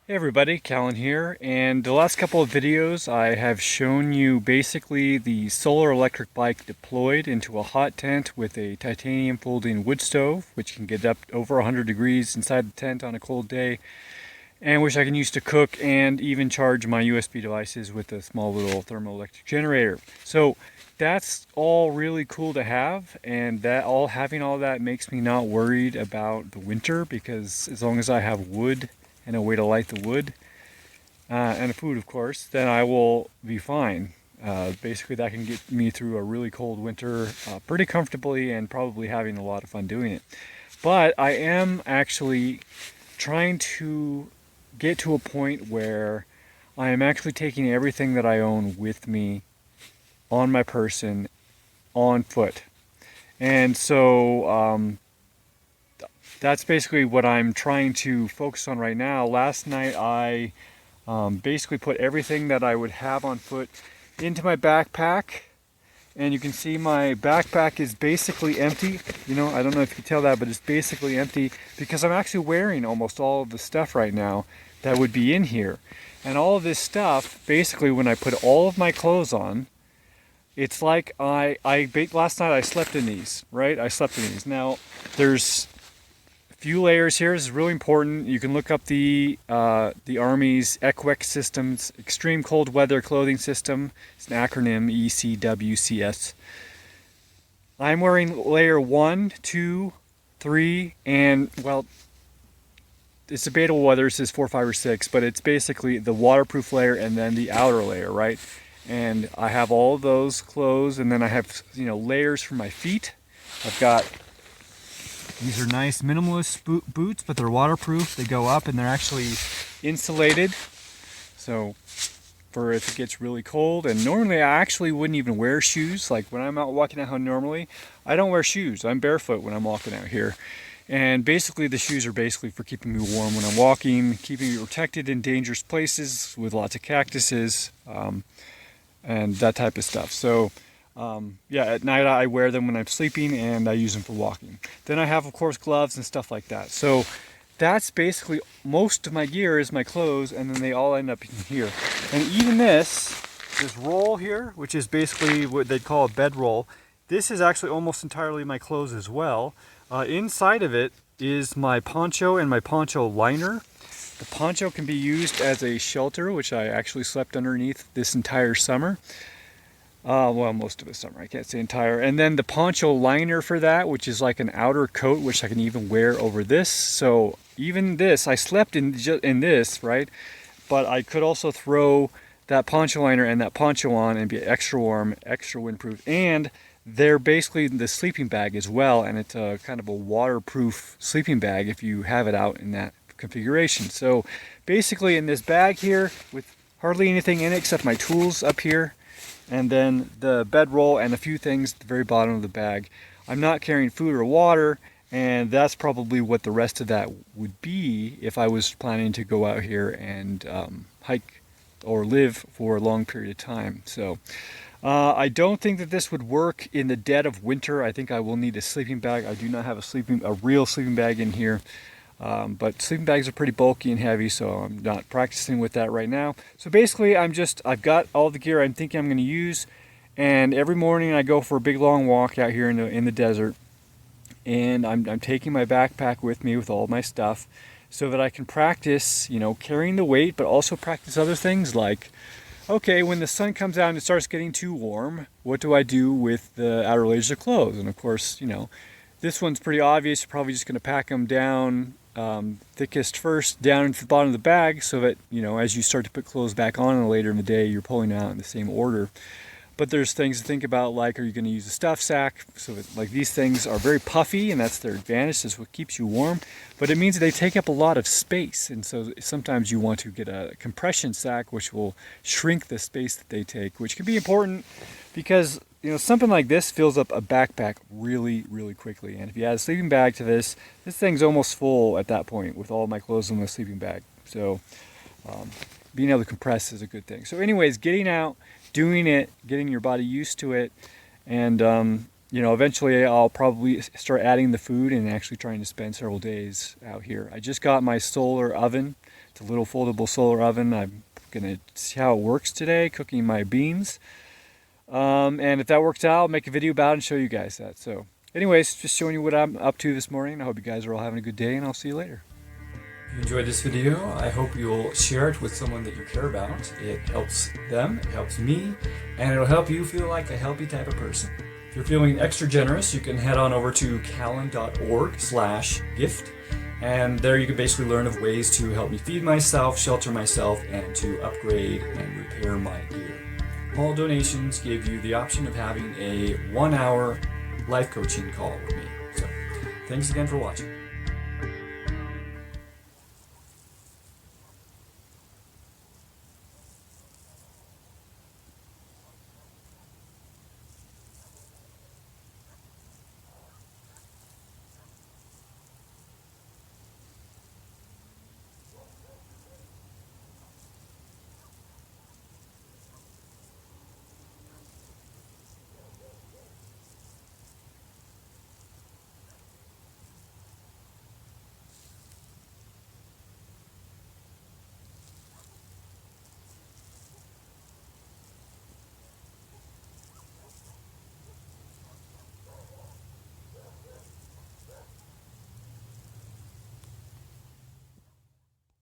Hey everybody, Cahlen here, and the last couple of videos I have shown you basically the solar electric bike deployed into a hot tent with a titanium folding wood stove, which can get up over 100 degrees inside the tent on a cold day, and which I can use to cook and even charge my USB devices with a small little thermoelectric generator. So that's all really cool to have, and having all that makes me not worried about the winter, because as long as I have wood and a way to light the wood, and food, of course, then I will be fine. Basically, that can get me through a really cold winter pretty comfortably, and probably having a lot of fun doing it. But I am actually trying to get to a point where I am actually taking everything that I own with me on my person, on foot. And so that's basically what I'm trying to focus on right now. Last night I basically put everything that I would have on foot into my backpack, and you can see my backpack is basically empty. I don't know if you can tell that, but it's basically empty because I'm actually wearing almost all of the stuff right now that would be in here. And all of this stuff, basically when I put all of my clothes on, it's like last night I slept in these, right? I slept in these. Now, there's few layers here. This is really important. You can look up the Army's ECWEC systems, Extreme Cold Weather Clothing System. It's an acronym, ECWCS. I'm wearing layer 1, 2, 3, and well, it's debatable whether it says 4, 5, or 6, but it's basically the waterproof layer and then the outer layer, right? And I have all of those clothes, and then I have layers for my feet. I've got These are nice minimalist boots, but they're waterproof. They go up and they're actually insulated. So for if it gets really cold, and normally I actually wouldn't even wear shoes. Like when I'm out walking out normally, I don't wear shoes. I'm barefoot when I'm walking out here. And basically the shoes are basically for keeping me warm when I'm walking, keeping me protected in dangerous places with lots of cactuses, and that type of stuff. So yeah, at night I wear them when I'm sleeping, and I use them for walking. Then I have, of course, gloves and stuff like that. So that's basically most of my gear is my clothes, and then they all end up in here. And even this roll here, which is basically what they'd call a bed roll, this is actually almost entirely my clothes as well. Inside of it is my poncho and my poncho liner. The poncho can be used as a shelter, which I actually slept underneath this entire summer. Well, most of the summer, I can't say entire. And then the poncho liner for that, which is like an outer coat, which I can even wear over this. So even this, I slept in this, right? But I could also throw that poncho liner and that poncho on and be extra warm, extra windproof. And they're basically the sleeping bag as well, and it's a kind of a waterproof sleeping bag if you have it out in that configuration. So basically in this bag here, with hardly anything in it except my tools up here, and then the bedroll and a few things at the very bottom of the bag. I'm not carrying food or water, and that's probably what the rest of that would be if I was planning to go out here and hike or live for a long period of time. So I don't think that this would work in the dead of winter. I think I will need a sleeping bag. I do not have a real sleeping bag in here. But sleeping bags are pretty bulky and heavy, so I'm not practicing with that right now. So basically, I've got all the gear I'm thinking I'm going to use, and every morning I go for a big long walk out here in the desert, and I'm taking my backpack with me with all my stuff, so that I can practice, carrying the weight, but also practice other things like, okay, when the sun comes out and it starts getting too warm, what do I do with the outer layers of clothes? And of course, this one's pretty obvious. You're probably just going to pack them down thickest first down into the bottom of the bag, so that as you start to put clothes back on later in the day, you're pulling out in the same order. But there's things to think about, like, are you going to use a stuff sack? So that, like, these things are very puffy, and that's their advantage. That's what keeps you warm, but it means that they take up a lot of space, and so sometimes you want to get a compression sack, which will shrink the space that they take, which can be important because something like this fills up a backpack really, really quickly. And if you add a sleeping bag to this thing's almost full at that point with all my clothes in the sleeping bag. So being able to compress is a good thing. So anyways, getting out, doing it, getting your body used to it, and you know, eventually I'll probably start adding the food and actually trying to spend several days out here. I just got my solar oven. It's a little foldable solar oven. I'm gonna see how it works today, cooking my beans. And if that works out, I'll make a video about it and show you guys that. So anyways, just showing you what I'm up to this morning. I hope you guys are all having a good day, and I'll see you later. If you enjoyed this video, I hope you'll share it with someone that you care about. It helps them, it helps me, and it'll help you feel like a healthy type of person. If you're feeling extra generous, you can head on over to cahlen.org/gift, and there you can basically learn of ways to help me feed myself, shelter myself, and to upgrade and repair my gear. All donations give you the option of having a 1-hour life coaching call with me. So, thanks again for watching.